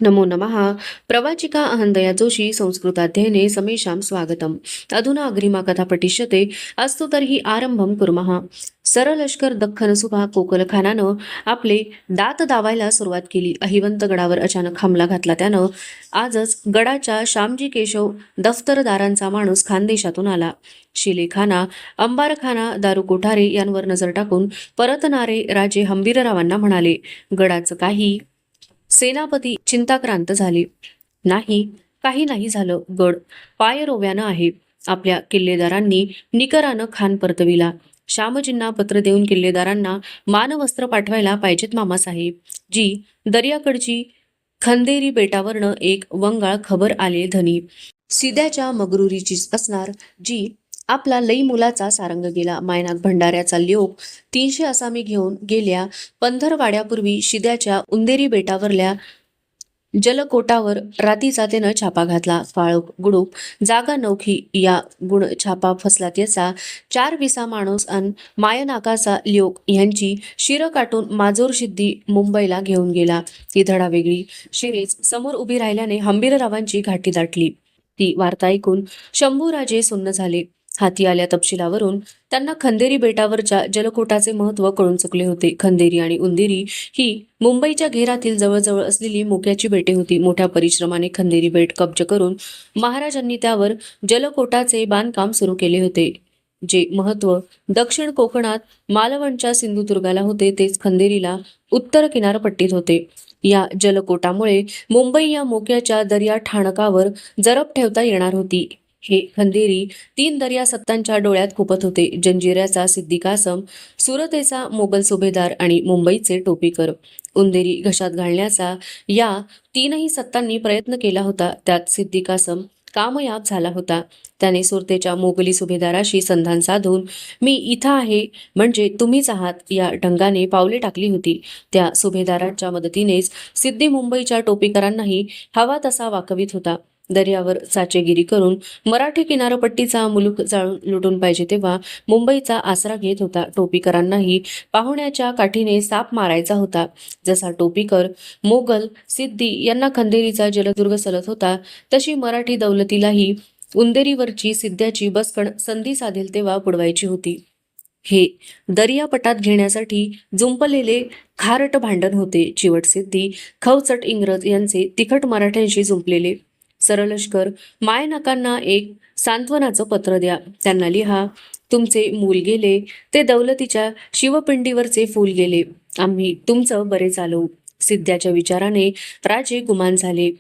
नमो नमः। प्रवाचिका अहंदया जोशी संस्कृताध्ययने समेषां स्वागतम्। अधुना अग्रिमा कथा पठिष्यते। अस्तु तर्हि आरंभं कुर्मः। सरलष्कर दख्खनसुभा कोकलखानानं आपले दात दावायला सुरुवात केली. अहिवंत गडावर अचानक हमला घातला त्यानं. आजच गडाच्या शामजी केशव दफ्तरदारांचा माणूस खानदेशातून आला. शिलेखाना, अंबारखाना, दारू कोठारे यांवर नजर टाकून परतणारे राजे हंबीररावांना म्हणाले, गडाचं काही. सेनापती चिंताक्रांत झाले. नाही, काही नाही झालं. गड पायरोव्यानं आहे. आपल्या किल्लेदारांनी निकरानं खान परतविला. श्यामजींना पत्र देऊन किल्लेदारांना मानवस्त्र पाठवायला पाहिजेत मामासाहेब. जी दर्याकडची खंदेरी बेटावरनं एक वंगाळ खबर आले धनी. सिद्याच्या मगरुरीचीच असणार. जी आपला लई मुलाचा सारंग गेला. मायनाक भंडाऱ्याचा ल्योक 300 आसामी घेऊन गेल्या पंधरवाड्यापूर्वी शिद्याच्या उंदेरी बेटावरल्या जलकोटावर रातीचा त्यानं छापा घातला. काळोख गुडूप जागा नौखी या गुण छापा फसला त्याचा. 4 माणूस अन मायनाकाचा ल्योक यांची शिरं काटून माजोर सिद्धी मुंबईला घेऊन गेला. ती धडा वेगळी. शिरीज समोर उभी राहिल्याने हंबीररावांची घाटी दाटली. ती वार्ता ऐकून शंभूराजे सुन्न झाले. हाती आल्या तपशिलावरून त्यांना खंदेरी बेटावरच्या जलकोटाचे महत्त्व कळून चुकले होते. खंदेरी आणि उंदेरी ही मुंबईच्या घेरातील जवळजवळ असलेली मोक्याची बेटे होती. मोठ्या परिश्रमाने खंदेरी बेट कब्ज करून महाराजांनी त्यावर जलकोटाचे बांधकाम सुरू केले होते. जे महत्त्व दक्षिण कोकणात मालवणच्या सिंधुदुर्गाला होते तेच खंदेरीला उत्तर किनारपट्टीत होते. या जलकोटामुळे मुंबई या मोक्याच्या दर्या ठाणकावर जरब ठेवता येणार होती. हे खंदेरी 3 दर्या सत्तांच्या डोळ्यात खुपत होते. जंजिऱ्याचा सिद्दी कासम, सुरतेचा मोगल सुभेदार आणि मुंबईचे टोपीकर. उंदेरी घशात घालण्याचा या 3ही सत्तांनी प्रयत्न केला होता. त्यात सिद्दी कासम कामयाब झाला होता. त्याने सुरतेच्या मोगली सुभेदाराशी संधान साधून मी इथं आहे म्हणजे तुम्हीच आहात या ढंगाने पावले टाकली होती. त्या सुभेदारांच्या मदतीनेच सिद्दी मुंबईच्या टोपीकरांनाही हवा तसा वाकवीत होता. दर्यावर चाचेगिरी करून मराठी किनारपट्टीचा मुलूक जाळून लुटून पाहिजे तेव्हा मुंबईचा आसरा घेत होता. टोपीकरांनाही पाहुण्याच्या काठीने साप मारायचा होता. जसा टोपीकर मोगल सिद्दी यांना खंदेरीचा जलदुर्ग सलत होता तशी मराठी दौलतीलाही उंदेरीवरची सिद्ध्याची बसकण संधी साधेल तेव्हा बुडवायची होती. हे दर्यापटात घेण्यासाठी जुंपलेले खारट भांडण होते. चिवट सिद्धी खवचट इंग्रज यांचे तिखट मराठ्यांशी जुंपलेले. सरलष्कर मायनाकांना एक सांत्वनाचं पत्र द्या. त्यांना लिहा, तुमचे मूल गेले ते दौलतीच्या शिवपिंडीवरचे फूल गेले. आम्ही तुमचं बरे चालवू. सिद्ध्याच्या विचाराने राजे गुमान झाले.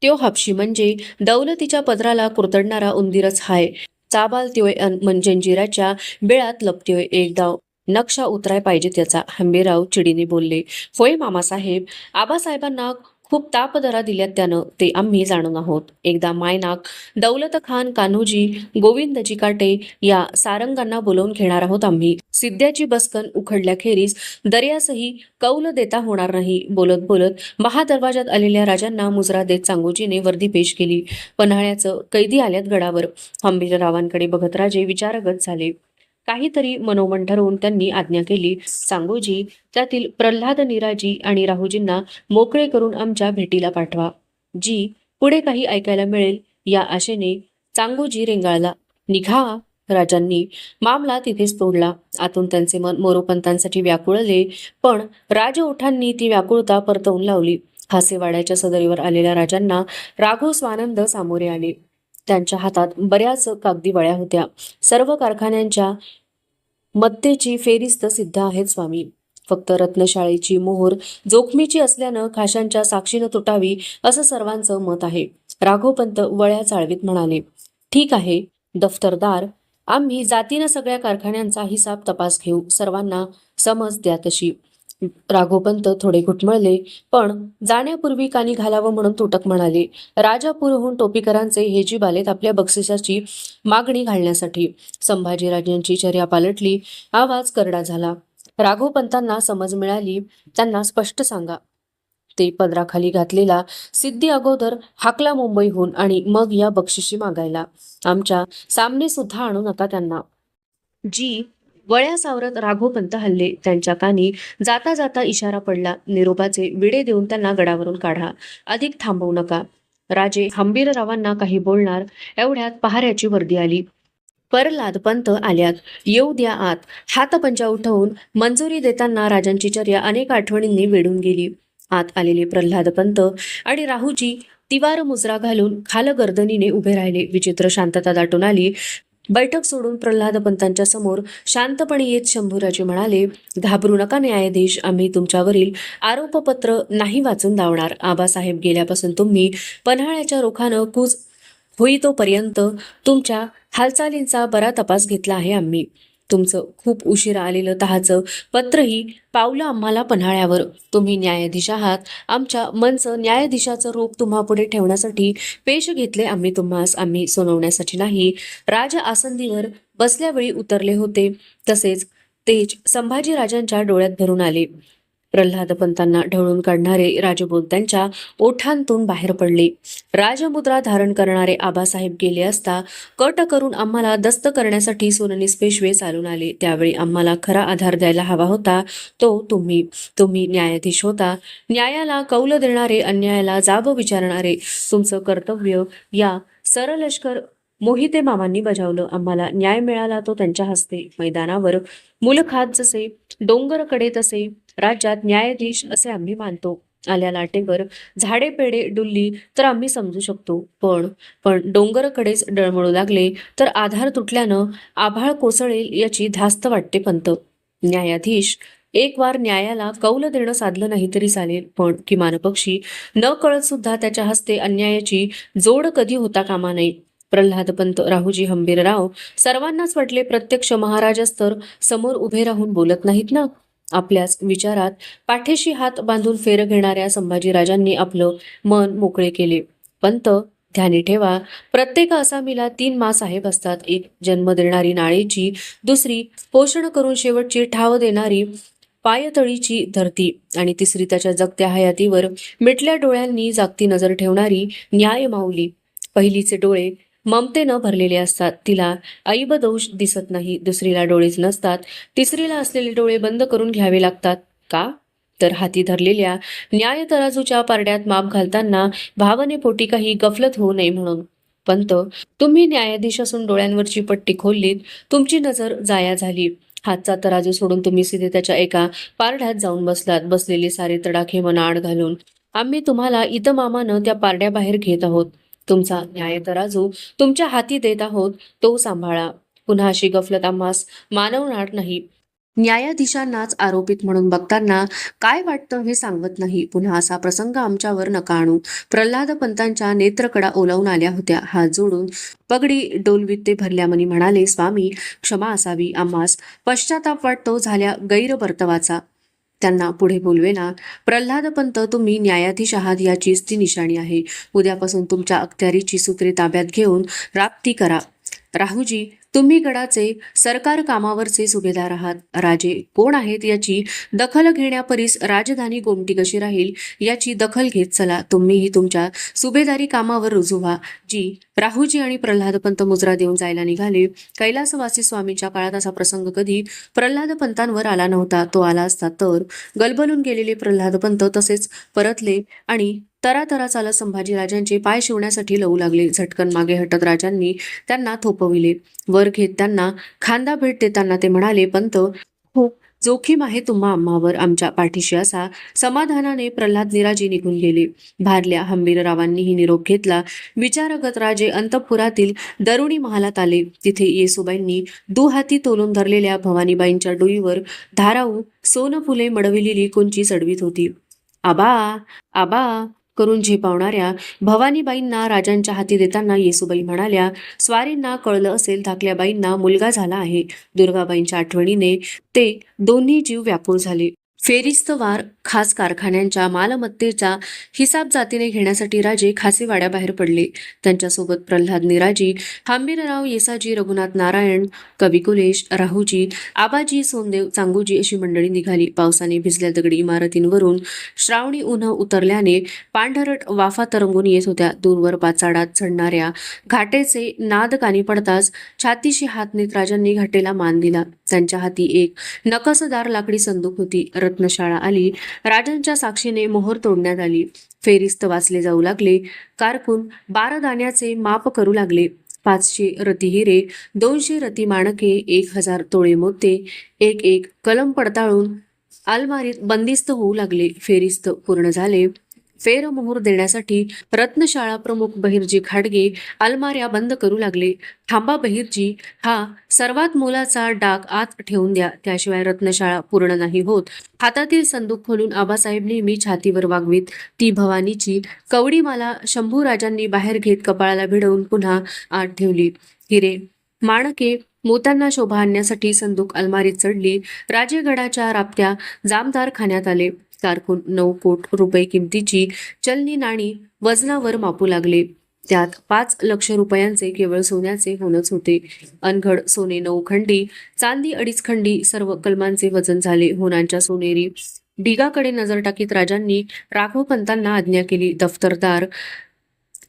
त्यो हापशी म्हणजे दौलतीच्या पदराला कुरतडणारा उंदीरच हाय. चाबालत्योय अन जंजिराच्या बेळात लपत्योय. एक डाव नक्षा उतराय पाहिजे त्याचा. हंबीरराव चिडीने बोलले. होय मामासाहेब, आबासाहेबांना खूप तापदरा दिल्यात त्यानं, ते आम्ही जाणून आहोत. एकदा मायनाक, दौलत खान, कान्होजी, गोविंदजी काटे या सारंगांना बोलवून घेणार आहोत आम्ही. सिद्ध्याची बसकन उखडल्याखेरीज दर्यासही कौल देता होणार नाही. बोलत बोलत महादरवाजात आलेल्या राजांना मुजरा देत चांगोजीने वर्दी पेश केली. पन्हाळ्याचं कैदी आल्यात गडावर. हंबीररावांकडे बघत राजे विचारगत झाले. काहीतरी मनोमन ठरवून त्यांनी आज्ञा केली. चांगोजी त्यातील प्रल्हाद, निराजी आणि राहुजींना मोकळे करून आमच्या भेटीला पाठवा. जी पुढे काही ऐकायला मिळेल या आशेने चांगोजी रेंगाळला. निघा. राजांनी मामला तिथेच तोडला. आतून त्यांचे मन मोरोपंतांसाठी व्याकुळले पण राजओठांनी ती व्याकुळता परतवून लावली. हासेवाड्याच्या सदरीवर आलेल्या राजांना राघव स्वानंद सामोरे आले. त्यांच्या हातात बऱ्याच कागदी वळ्या होत्या. सर्व कारखान्यांच्या मत्तेची फेरिस्त सिद्ध आहेत स्वामी. फक्त रत्नशाळेची मोहर जोखमीची असल्यानं खाशांच्या साक्षीनं तुटावी असं सर्वांचं मत आहे. राघवपंत वळ्या चाळवीत म्हणाले. ठीक आहे दफ्तरदार, आम्ही जातीनं सगळ्या कारखान्यांचा हिसाब तपास घेऊ. सर्वांना समज द्या तशी. राघवपंत थोडे घुटमळले पण जाण्यापूर्वी कानी घालावं म्हणून तुटक म्हणाले. राजापूरहून टोपीकरांचे हेजीब आलेत आपल्या बक्षिसाची मागणी घालण्यासाठी. संभाजीराजांची चर्या पालटली. आवाज करडा झाला. राघवपंतांना समज मिळाली. त्यांना स्पष्ट सांगा. ते पदराखाली घातलेला सिद्धी अगोदर हाकला मुंबईहून आणि मग या बक्षिशी मागायला. आमच्या सामने सुद्धा आणू नका त्यांना. जी वळ्या सावरत राघोपंत हल्ले. त्यांच्या कानी जाता जाता इशारा पडला. निरोपाचे विडे देऊन त्यांना गडावरून काढा. अधिक थांबवू नका. राजे हंबीररावांना काही बोलणार एवढ्यात पहाऱ्याची वर्दी आली. प्रल्हाद पंत आल्यात, येऊ द्या आत. हातपंजा उठवून मंजुरी देताना राजांची चर्या अनेक आठवणींनी वेढून गेली. आत आलेले प्रल्हाद पंत आणि राहूजी तिवार मुजरा घालून खालगर्दनीने उभे राहिले. विचित्र शांतता दाटून आली. बैठक सोडून प्रल्हाद पंतांच्या समोर शांतपणे येत शंभूराजे म्हणाले, घाबरू नका न्यायाधीश. आम्ही तुमच्यावरील आरोपपत्र नाही वाचून दावणार. आबासाहेब गेल्यापासून तुम्ही पन्हाळ्याच्या रोखानं कूच होईतोपर्यंत तुमच्या हालचालींचा बरा तपास घेतला आहे आम्ही. तुमचं खूप उशिरा आलेलं तहाचं पत्रही पावलं आम्हाला पन्हाळ्यावर. तुम्ही न्यायाधीश आहात. आमच्या मनचं न्यायाधीशाचं रूप तुम्हापुढे ठेवण्यासाठी पेश घेतले आम्ही तुम्हास. आम्ही सोनवण्यासाठी नाही. राज आसंदीवर बसल्यावेळी उतरले होते तसेच तेज संभाजीराजांच्या डोळ्यात भरून आले. प्रल्हादपंतांना ढवळून काढणारे राजबोल त्यांच्या ओठांतून बाहेर पडले. राजमुद्रा धारण करणारे आबासाहेब गेले असता कट करून आम्हाला दस्त करण्यासाठी सोननीस पेशवे चालून आले. त्यावेळी आम्हाला खरा आधार द्यायला हवा होता तो तुम्ही न्यायाधीश होता. न्यायाला कौल देणारे, अन्यायाला जाब विचारणारे. तुमचं कर्तव्य या सरलष्कर मोहिते मामांनी बजावलं. आम्हाला न्याय मिळाला तो त्यांच्या हस्ते. मैदानावर मुलखात जसे, डोंगरकडे तसे राज्यात न्यायाधीश असे आम्ही मानतो. आल्या लाटेवर झाडे पेडे डुलली तर आम्ही समजू शकतो. पण डोंगरकडेच डळमळू लागले तर आधार तुटल्यानं आभाळ कोसळेल याची धास्त वाटते पंत. न्यायाधीश एक वार न्यायाला कौल देणं साधलं नाही तरी चालेल, पण किमान पक्षी न कळत सुद्धा त्याच्या हस्ते अन्यायाची जोड कधी होता कामा नये. प्रल्हादपंत, राहूजी, हंबीरराव सर्वांनाच वाटले प्रत्यक्ष महाराजच तर समोर उभे राहून बोलत नाहीत ना. आपल्याच विचारात पाठीशी हात बांधून फेर घेणाऱ्या संभाजीराजांनी आपलं मन मोकळे केले. पंत, ध्यानी ठेवा, प्रत्येक आसामीला 3 माँसाहेब असतात. एक जन्म देणारी नाळेची, दुसरी पोषण करून शेवटची ठाव देणारी पायतळीची धरती, आणि तिसरी त्याच्या जगत्या हयातीवर मिटल्या डोळ्यांनी जागती नजर ठेवणारी न्याय माऊली. पहिलीचे डोळे ममतेनं भरलेले असतात. तिला ऐब दोष दिसत नाही. दुसरीला डोळेच नसतात. तिसरीला असलेले डोळे बंद करून घ्यावे लागतात. का? तर हाती धरलेल्या न्याय तराजूच्या पारड्यात माप घालताना भावनेपोटी काही गफलत होऊ नये म्हणून. पंत, तुम्ही न्यायाधीश असून डोळ्यांवरची पट्टी खोललीत. तुमची नजर जाया झाली. हातचा तराजू सोडून तुम्ही सीधे त्याच्या एका पारड्यात जाऊन बसलात. बसलेले सारे तडाखे मना आड घालून आम्ही तुम्हाला इतमामानं त्या पारड्याबाहेर घेत आहोत. तुमचा न्याय तराजू तुमच्या हाती देत आहोत. तो सांभाळा. पुन्हा अशी गफलत आम्हास मानवणार नाही. न्यायाधीशांनाच आरोपित म्हणून बघताना काय वाटतं हे सांगत नाही. पुन्हा असा प्रसंग आमच्यावर नका आणू. प्रल्हाद पंतांच्या नेत्रकडा ओलावून आल्या होत्या. हात जोडून पगडी डोलवीत ते भरल्यामनी म्हणाले, स्वामी, क्षमा असावी. आम्हास पश्चाताप वाटतो झाल्या गैरवर्तवाचा. त्यांना पुढे बोलवेना. प्रल्हाद पंत, तुम्ही न्यायाधीश आहात याचीच ती निशाणी आहे. उद्यापासून तुमच्या अखत्यारीची सूत्रे ताब्यात घेऊन राप्ती करा. राहूजी, तुम्ही गडाचे सरकार कामावरचे सुभेदार आहात. राजे कोण आहेत याची दखल घेण्यापरीस राजधानी गोमटी कशी राहील याची दखल घेत चला. तुम्हीही तुमच्या सुभेदारी कामावर रुजू व्हा. राहूजी आणि प्रल्हादपंत मुजरा देऊन जायला निघाले. कैलासवासी स्वामींच्या काळात असा प्रसंग कधी प्रल्हादपंतांवर आला नव्हता. तो आला असता तर गलबलून गेलेले प्रल्हादपंत तसेच परतले आणि तरातरा चालत संभाजीराजांचे पाय शिवण्यासाठी लवू लागले. झटकन मागे हटत राजांनी त्यांना थोपविले. वर घेत त्यांना खांदा भेट देताना ते म्हणाले, पंत, खूप जोखीम आहे तुम्हा आम्हावर. आमच्या पाठीशी असा. समाधानाने प्रल्हाद निराजी निघून गेले. भारल्या हंबीररावांनीही निरोप घेतला. विचारगत राजे अंतःपुरातील दरुणी महालात आले. तिथे येसूबाईंनी दुहाती तोलून धरलेल्या भवानीबाईंच्या डोईवर धाराऊ सोनफुले मडविलेली कुंची चढवीत होती. आबा, आबा करून झेपावणाऱ्या भवानीबाईंना राजांच्या हाती देताना येसूबाई म्हणाल्या, स्वारींना कळलं असेल धाकल्याबाईंना मुलगा झाला आहे. दुर्गाबाईंच्या आठवणीने ते दोन्ही जीव व्याकुळ झाले. फेरिस्तवार खास कारखान्यांच्या मालमत्तेचा हिसाब जातीने घेण्यासाठी राजे खासेवाड्याबाहेर पडले. त्यांच्यासोबत प्रल्हाद निराजी, हंबीरराव, येसाजी, रघुनाथ नारायण, कविकुलेश, राहूजी, आबाजी, सोनदेव, चांगूजी अशी मंडळी निघाली. पावसाने भिजल्या दगडी इमारतींवरून श्रावणी उन्ह उतरल्याने पांढरट वाफा तरंगून येत होत्या. दूरवर पाचाडात चढणाऱ्या घाटेचे नाद कानी पडताच छातीशी हात नेत राजांनी घाटेला मान दिला. त्यांच्या हाती एक नकासदार लाकडी संदूक होती. रत्नशाळा आली. राजांच्या साक्षीने मोहर तोडण्यात आली. फेरिस्त वाचले जाऊ लागले. कारकून 12 दाण्याचे माप करू लागले. 500 रती हिरे, 200 रती माणके, 1000 तोळे मोते, एक कलम पडताळून अलमारीत बंदिस्त होऊ लागले. फेरिस्त पूर्ण झाले. फेरमोहर देण्यासाठी रत्नशाळा प्रमुख बहिर्जी खाडगे अलमाऱ्या बंद करू लागले. थांबा बहिर्जी, हा सर्वात मोलाचा डाग आत ठेवून द्या, त्याशिवाय रत्नशाळा पूर्ण नाही होत. हातातील संदूक खोलून आबासाहेब नेहमी छातीवर वागवीत ती भवानीची कवडीमाला शंभूराजांनी बाहेर घेत कपाळाला भिडवून पुन्हा आत ठेवली. हिरे, माणके, मोत्यांना शोभा आणण्यासाठी संदूक अलमारीत चढली. राजेगडाच्या राबत्या जामदार खाण्यात आले. कारकून 9 कोट रुपये किमतीची चलनी नाणी वजनावर मापू लागले. त्यात 5 लक्ष रुपयांचे केवळ सोन्याचे होणच होते. अनघड सोने 9 खंडी, चांदी 2.5 खंडी, सर्व कलमांचे वजन झाले. होनांच्या सोनेरी ढिगाकडे नजर टाकीत राजांनी राघवपंतांना आज्ञा केली. दफ्तरदार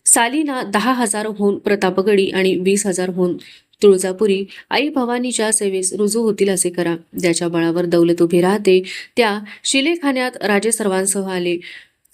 सालीना 10,000 होन प्रतापगडी आणि 20,000 होन तुळजापुरी आई भवानीच्या सेवेस रुजू होतील असे करा. ज्याच्या बळावर दौलत उभी राहते त्या शिलेखान्यात राजे सर्वांसह आले.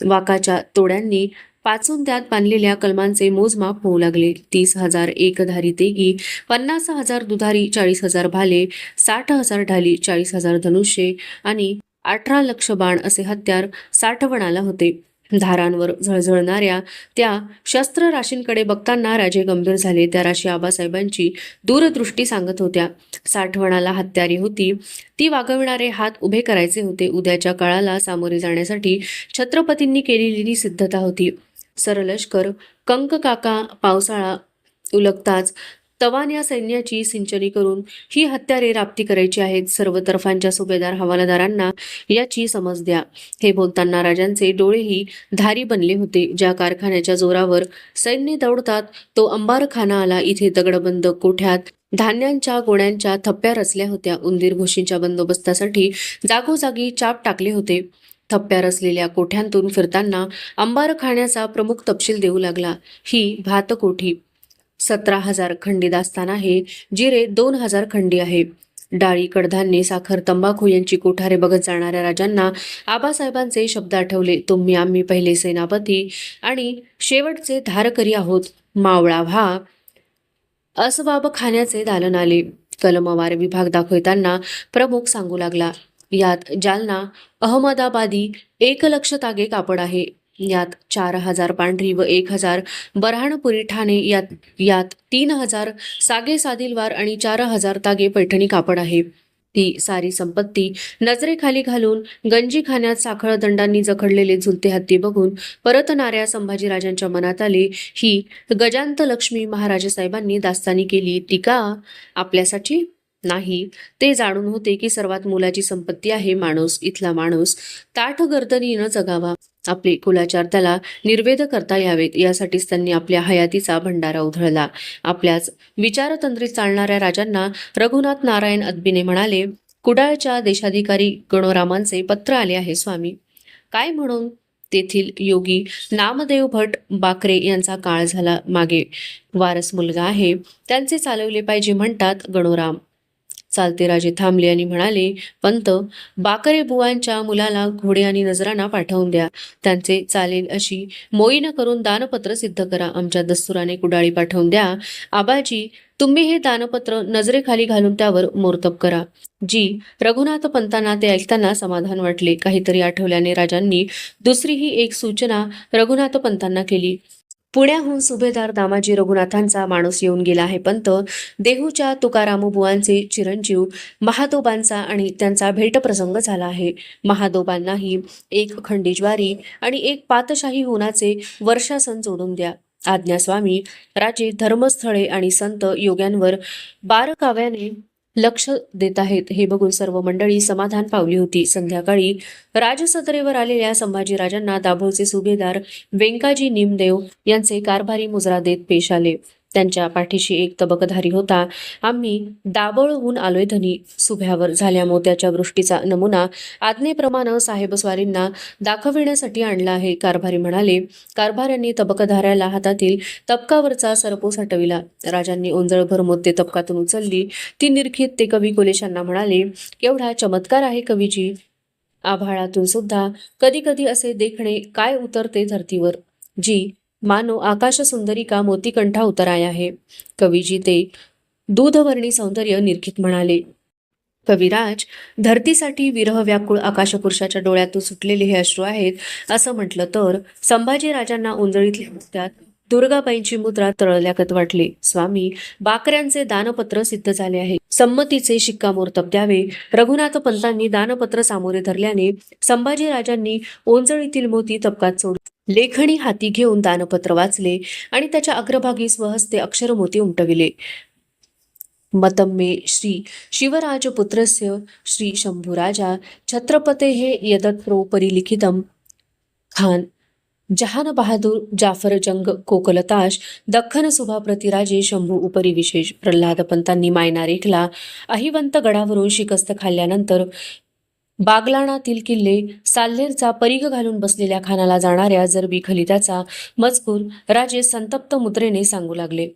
वाकाच्या तोड्यांनी पाचून त्यात बांधलेल्या कलमांचे मोजमाप होऊ लागले. 30,000 एकधारी तेगी, 50,000 दुधारी, 40,000 भाले, 60,000 ढाली, 40,000 धनुष्ये आणि 18 लक्ष बाण असे हत्यार साठवणाला होते. धारांवर झळझळणाऱ्या त्या शस्त्र राशींकडे बघताना राजे गंभीर झाले. त्या राशी आबासाहेबांची दूरदृष्टी सांगत होत्या. साठवणाला हत्यारे होती, ती वागविणारे हात उभे करायचे होते. उद्याच्या काळाला सामोरे जाण्यासाठी छत्रपतींनी केलेली सिद्धता होती. सरलष्कर, कंककाका, पावसाळा उलगताच तवान्या सैन्याची सिंचनी करून ही हत्यारे राप्ती करायची आहेत. सर्व तर्फांच्या सुभेदार हवालदारांना याची समज द्या. हे बोलताना राजांचे डोळेही धारी बनले होते. ज्या कारखान्याच्या जोरावर सैन्य दौडतात तो अंबारखाना आला. इथे दगडबंद कोठ्यात धान्यांच्या गोण्यांच्या थप्प्या रचल्या होत्या. उंदीर घुशींच्या बंदोबस्तासाठी जागोजागी चाप टाकले होते. थप्प्या रचलेल्या कोठ्यांतून फिरताना अंबारखान्याचा प्रमुख तपशील देऊ लागला. ही भातकोठी 17,000 खंडी दास्तान आहे. जिरे 2,000 खंडी आहे. डाळी, कडधान्ये, साखर, तंबाखू यांची कोठारे बघत जाणाऱ्या राजांना आबासाहेबांचे शब्द आठवले. तुम्ही आम्ही पहिले सेनापती आणि शेवटचे धारकरी आहोत. मावळा व्हा. असबाब खाण्याचे दालन आले. कलमवार विभाग दाखवताना प्रमुख सांगू लागला. यात जालना अहमदाबादी 1 लक्ष तागे कापड आहे. यात 4,000 पांढरी व 1,000 बऱ्हाणपुरी ठाणे. यात 3,000 सागे सादिलवार आणि 4,000 तागे पैठणी कापड आहे. ती सारी संपत्ती नजरेखाली घालून गंजीखान्यात साखळ दंडांनी जखडलेले झुलते हत्ती बघून परतणाऱ्या संभाजीराजांच्या मनात आले. ही गजांत लक्ष्मी महाराजसाहेबांनी दास्तानी केली. टीका आपल्यासाठी नाही. ते जाणून होते की सर्वात मोलाची संपत्ती आहे माणूस. इथला माणूस ताठ गर्दनीनं जगावा. आपले कुलाचार त्याला निर्वेद करता यावेत यासाठीच त्यांनी आपल्या हयातीचा भंडारा उधळला. आपल्याच विचारतंत्रीत चालणाऱ्या राजांना रघुनाथ नारायण अदबीने म्हणाले. कुडाळच्या देशाधिकारी गणोरामांचे पत्र आले आहे स्वामी. काय म्हणून? तेथील योगी नामदेव भट बाकरे यांचा काळ झाला मागे. वारस मुलगा आहे, त्यांचे चालवले पाहिजे म्हणतात गणोराम. चालते राजे थांबले आणि म्हणाले. पंत, बाकरे बुवांच्या मुलाला घोडे आणि नजराणा पाठवून द्या. त्यांचे चालेल अशी मोहीन करून दानपत्र सिद्ध करा. आमच्या दस्तुराने कुडाळी पाठवून द्या. आबाजी, तुम्ही हे दानपत्र नजरेखाली घालून त्यावर मोर्तब करा. जी रघुनाथ पंतांना ते ऐकताना समाधान वाटले. काहीतरी आठवल्याने राजांनी दुसरीही एक सूचना रघुनाथ पंतांना केली. पुण्याहून सुभेदार दामाजी रघुनाथांचा माणूस येऊन गेला आहे पंत. देहूच्या तुकारामबुवांचे चिरंजीव महादोबांचा आणि त्यांचा भेटप्रसंग झाला आहे. महादोबांनाही 1 खंडी ज्वारी आणि 1 पातशाही होनाचे वर्षासन जोडून द्या. आज्ञा स्वामी. राजे धर्मस्थळे आणि संत योग्यांवर बारकाव्याने लक्ष देत आहेत. हे बघून सर्व मंडळी समाधान पावली होती. संध्याकाळी राजसदरेवर आलेल्या संभाजीराजांना दाभोळचे सुभेदार व्यंकाजी निमदेव यांचे कारभारी मुजरा देत पेश आले. त्यांच्या पाठीशी एक तबकधारी होता. आम्ही दाभोळहून आलोय धनी. सुभ्यावर झाल्या मोत्याच्या वृष्टीचा नमुना आज्ञेप्रमाणे साहेबस्वारींना दाखविण्यासाठी आणला आहे, कारभारी म्हणाले. कारभाऱ्यांनी तबकधाऱ्याला हातातील तबकावरचा सरपोस हटविला. राजांनी ओंजळभर मोत्ये तबकातून उचलली. ती निरखीत ते कवी कोलेशांना म्हणाले, केवढा चमत्कार आहे कवीजी. आभाळातून सुद्धा कधी कधी असे देखणे काय उतरते धरतीवर, जी मानो आकाश सुंदरी का मोतीकंठा उतराय आहे. कवीजी ते दूधवर्णी सौंदर्य निरखित म्हणाले. कविराज, धरतीसाठी विरह व्याकुळ आकाशपुरुषाच्या डोळ्यातून सुटलेले हे अश्रू आहेत असं म्हटलं तर संभाजीराजांना ओंजळीतल्या नुसत्यात दुर्गाबाईंची मुद्रा तळल्यागत वाटले. स्वामी, बाकऱ्यांचे दानपत्र सिद्ध झाले आहे. संमतीचे शिक्कामोर्तब द्यावे. रघुनाथ पंतांनी दानपत्र सामोरे धरल्याने संभाजीराजांनी ओंजळीतील मोती तबकात सोडले. लेखणी हाती घेऊन दानपत्र वाचले आणि त्याच्या अग्रभागी स्वहस्ते अक्षरमोती उमटविले. मतम्मे श्री शिवराजपुत्रस्य श्री शंभुराजा छत्रपतेः यदत्रो परिलिखितम खान जहान बहादूर जाफर जंग कोकलताश दख्खन सुभा प्रतिराजे शंभू उपरी विशेष. प्रल्हाद पंतांनी मायना रेखला. अहिवंत गडावरून शिकस्त खाल्ल्यानंतर बागलाणातील किल्ले साल्हेरचा परीघ घालून बसलेल्या खानाला जाणाऱ्या जरबी खलित्याचा मजकूर राजे संतप्त मुद्रेने सांगू लागले.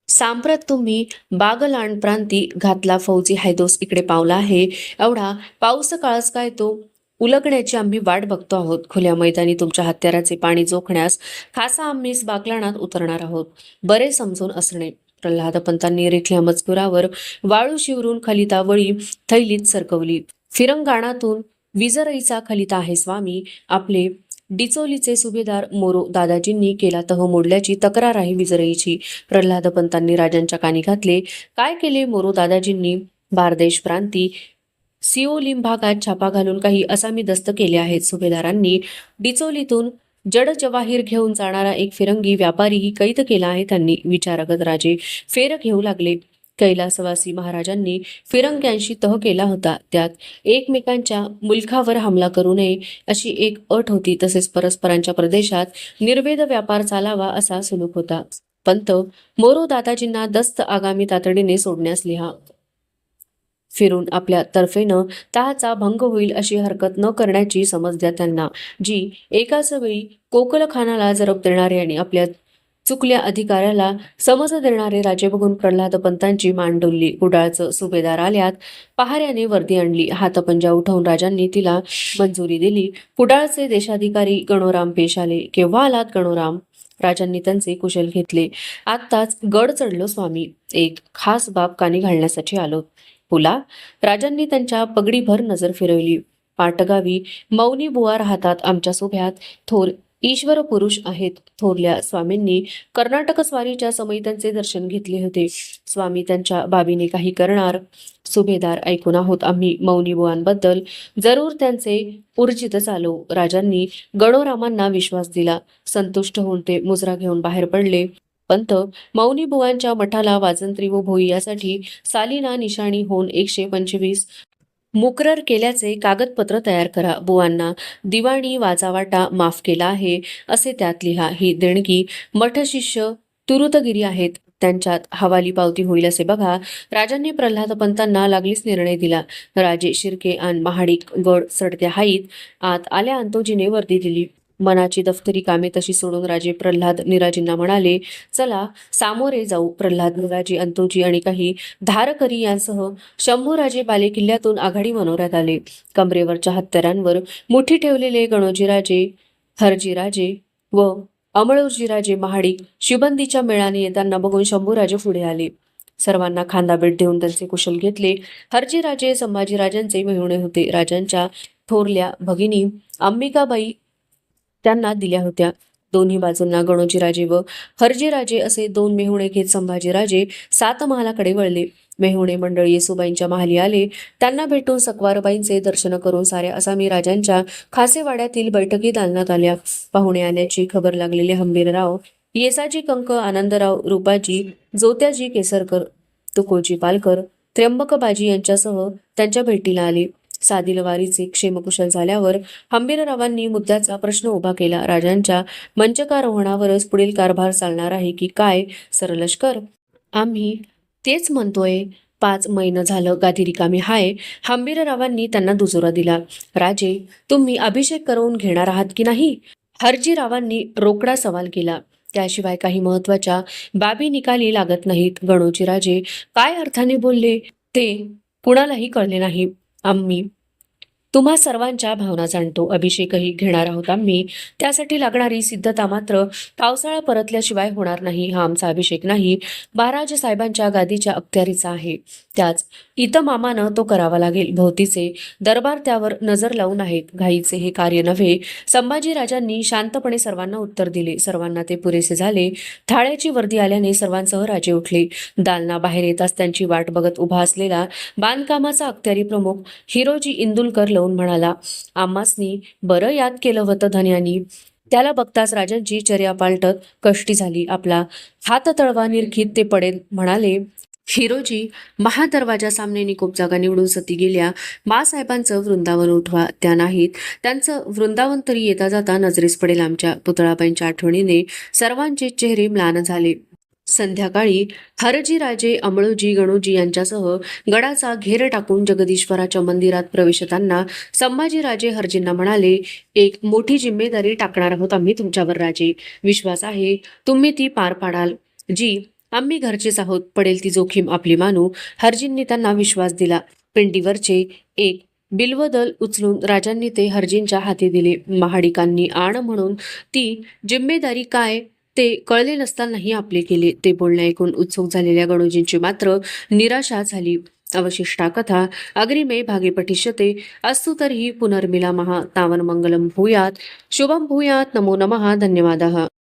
सांप्रत तुम्ही बागलाण प्रांती घातला फौजी हैदोस इकडे पावला आहे. एवढा पाऊस काळच काय तो उलगण्याची आम्ही वाट बघतो आहोत. खुल्या मैदानी तुमच्या हत्याराचे पाणी जोखण्यास खासा आम्हीच बागलाणात उतरणार आहोत. बरे समजून असणे. प्रल्हाद पंतांनी रेखल्या मजकुरावर वाळू शिवरून खलितावळी थैलीत सरकवली. फिरंगाणातून विजरईचा खलिता आहे स्वामी. आपले डिचोलीचे सुभेदार मोरो दादाजींनी केला तह मोडल्याची तक्रार आहे विजरईची. प्रल्हाद पंतांनी राजांच्या कानी घातले. काय केले मोरो दादाजींनी? बारदेश प्रांती सिओलिम भागात छापा घालून काही असामी दस्त केले आहेत. सुभेदारांनी डिचोलीतून जड जवाहीर घेऊन जाणारा एक फिरंगी व्यापारीही कैद केला आहे त्यांनी. विचारगत राजे फेर घेऊ लागले. कैलासवासी महाराजांनी फिरंग्यांशी तह केला होता. त्यात एकमेकांच्या मुलखावर हमला करू नये अशी एक अट होती. तसेच परस्परांच्या प्रदेशात निर्वेद व्यापार चालावा असा सुलूक होता. पंत मोरो दादाजींना दस्त आगामी तातडीने सोडण्यास लिहा. फिरून आपल्या तर्फेनं तहाचा भंग होईल अशी हरकत न करण्याची समज द्या त्यांना, जी एकाच वेळी कोकलखानाला जरब देणारे आणि आपल्या चुकल्या अधिकाऱ्याला समज देणारे राजे बघून प्रल्हाद पंतांची मान डोलली. कुडाळचं सुभेदार आल्यात. पहाऱ्याने वर्दी आणली. हातपंजा उठवून राजांनी तिला मंजुरी दिली. कुडाळचे देशाधिकारी गणोराम पेश आले. केव्हा आलात गणोराम? राजांनी त्यांचे कुशल घेतले. आत्ताच गड चढलो स्वामी. एक खास बाब कानी घालण्यासाठी आलो. पुला? राजांनी त्यांच्या पगडीभर नजर फिरवली. पाटगावी मौनी बुवा राहतात. आमच्या सोभ्यात थोर ईश्वर पुरुष आहेत. थोरल्या स्वामींनी कर्नाटक स्वारीच्या समयी त्यांचे दर्शन घेतले होते. स्वामी त्यांच्या बाबीने काही करणार? सुभेदार, ऐकून आहोत आम्ही मौनी बुवांबद्दल. जरूर त्यांचे ऊर्जितच आलो. राजांनी गणोरामांना विश्वास दिला. संतुष्ट होऊन ते मुजरा घेऊन बाहेर पडले. पंत, मौनी बुवांच्या मठाला वाजंत्री व भोई यासाठी सालीना निशाणी होऊन 125 मुकरर केल्याचे कागदपत्र तयार करा. बुवांना दिवाणी वाजावाटा माफ केला आहे असे त्यात लिहा. ही देणगी मठशिष्य तुरुतगिरी आहेत. त्यांच्यात हवाली पावती होईल असे बघा. राजांनी प्रल्हाद पंतांना लागलीच निर्णय दिला. राजे शिर्के आणि महाडिक गड चढत्या हाईत. आत आल्या अंतोजीने वर्दी दिली. मनाची दफ्तरी कामे तशी सोडून राजे प्रल्हाद निराजींना म्हणाले, चला सामोरे जाऊ. प्रल्हाद निराजी अंतोजी आणि काही धारकरी यांसह शंभूराजे बालेकिल्ल्यातून आघाडी मनोऱ्यात आले. कमरेवरच्या हत्यारांवर मुठी ठेवलेले गणोजीराजे, हरजीराजे व अमळूरजीराजे महाडिक शिबंदीच्या मेळाने येताना बघून शंभूराजे पुढे आले. सर्वांना खांदा भेट देऊन त्यांचे कुशल घेतले. हरजीराजे संभाजीराजांचे मेहुणे होते. राजांच्या थोरल्या भगिनी अंबिकाबाई त्यांना दिल्या होत्या. दोन्ही बाजूंना गणोजीराजे व हरजीराजे असे 2 मेहुणे घेत संभाजीराजे 7 महालाकडे वळले. मेहुणे मंडळी येसुबाईंच्या महाली आले. त्यांना भेटून सकवारबाईंचे दर्शन करून साऱ्या आसामी राजांच्या खासेवाड्यातील बैठकी दालनात आल्या. पाहुणे आल्याची खबर लागलेले हंबीरराव, येसाजी कंक, आनंदराव, रूपाजी, जोत्याजी केसरकर, तुकोजी पालकर, त्र्यंबकबाजी यांच्यासह त्यांच्या भेटीला आले. सादिलवारीचे क्षेमकुशल झाल्यावर हंबीररावांनी मुद्द्याचा प्रश्न उभा केला. राजांच्या मंचकारोहणावरच पुढील कारभार चालणार आहे की काय सरलष्कर? आम्ही तेच म्हणतोय. 5 महिनं झालं गादी रिकामी हाय. हंबीररावांनी त्यांना दुजोरा दिला. राजे, तुम्ही अभिषेक करवून घेणार आहात की नाही? हरजीरावांनी रोकडा सवाल केला. त्याशिवाय काही महत्वाच्या बाबी निकाली लागत नाहीत. गणोजी राजे काय अर्थाने बोलले ते कुणालाही कळले नाही. आम्ही तुम्हा सर्वांच्या भावना जाणतो. अभिषेकही घेणार आहोत आम्ही. त्यासाठी लागणारी सिद्धता मात्र पावसाळा परतल्याशिवाय होणार नाही. हा आमचा अभिषेक नाही, महाराज साहेबांच्या गादीच्या अखत्यारीचा आहे. त्याच इतमामानं तो करावा लागेल. भोवतीचे दरबार त्यावर नजर लावून आहेत. घाईचे हे कार्य नव्हे. संभाजीराजांनी शांतपणे सर्वांना उत्तर दिले. सर्वांना ते पुरेसे झाले. थाळ्याची वर्दी आल्याने सर्वांसह राजे उठले. दालना बाहेर येताच त्यांची वाट बघत उभा असलेला बांधकामाचा अखत्यारी प्रमुख हिरोजी इंदुलकर लावून म्हणाला, आम्हासनी बरं याद केलं होतं धन्यानी. त्याला बघताच राजांची चर्या पालटत कष्टी झाली. आपला हात तळवा निरखीत ते पडेल म्हणाले, हिरोजी, महादरवाजा सामने निकोप जागा निवडून सती गेल्या मासाहेबांचं वृंदावन उठवा. त्या नाहीत. त्यांचं वृंदावन तरी येता जाता नजरेस पडेल आमच्या. पुतळाबाईंच्या आठवणीने सर्वांचे चेहरे म्लान झाले. संध्याकाळी हरजीराजे अमळोजी गणोजी यांच्यासह गडाचा घेर टाकून जगदीश्वराच्या मंदिरात प्रवेशताना संभाजीराजे हरजींना म्हणाले, एक मोठी जिम्मेदारी टाकणार आहोत आम्ही तुमच्यावर राजे. विश्वास आहे तुम्ही ती पार पाडाल. जी, आम्ही घरचेच आहोत. पडेल ती जोखीम आपली मानू. हरजींनी त्यांना विश्वास दिला. पिंडीवरचे एक बिल्वदल उचलून राजांनी ते हरजींच्या हाती दिले. महाडिकांनी आण म्हणून ती जिम्मेदारी काय ते कळले नसतानाही आपले केले. ते बोलणे ऐकून उत्सुक झालेल्या गणोजींची मात्र निराशा झाली. अवशिष्टा कथा अग्रिमे भागे पठिष्यते. अस्तु तर्हि पुनर्मिलामः. तावन् मंगलम भूयात्, शुभम भूयात्. नमो नमः. धन्यवादः.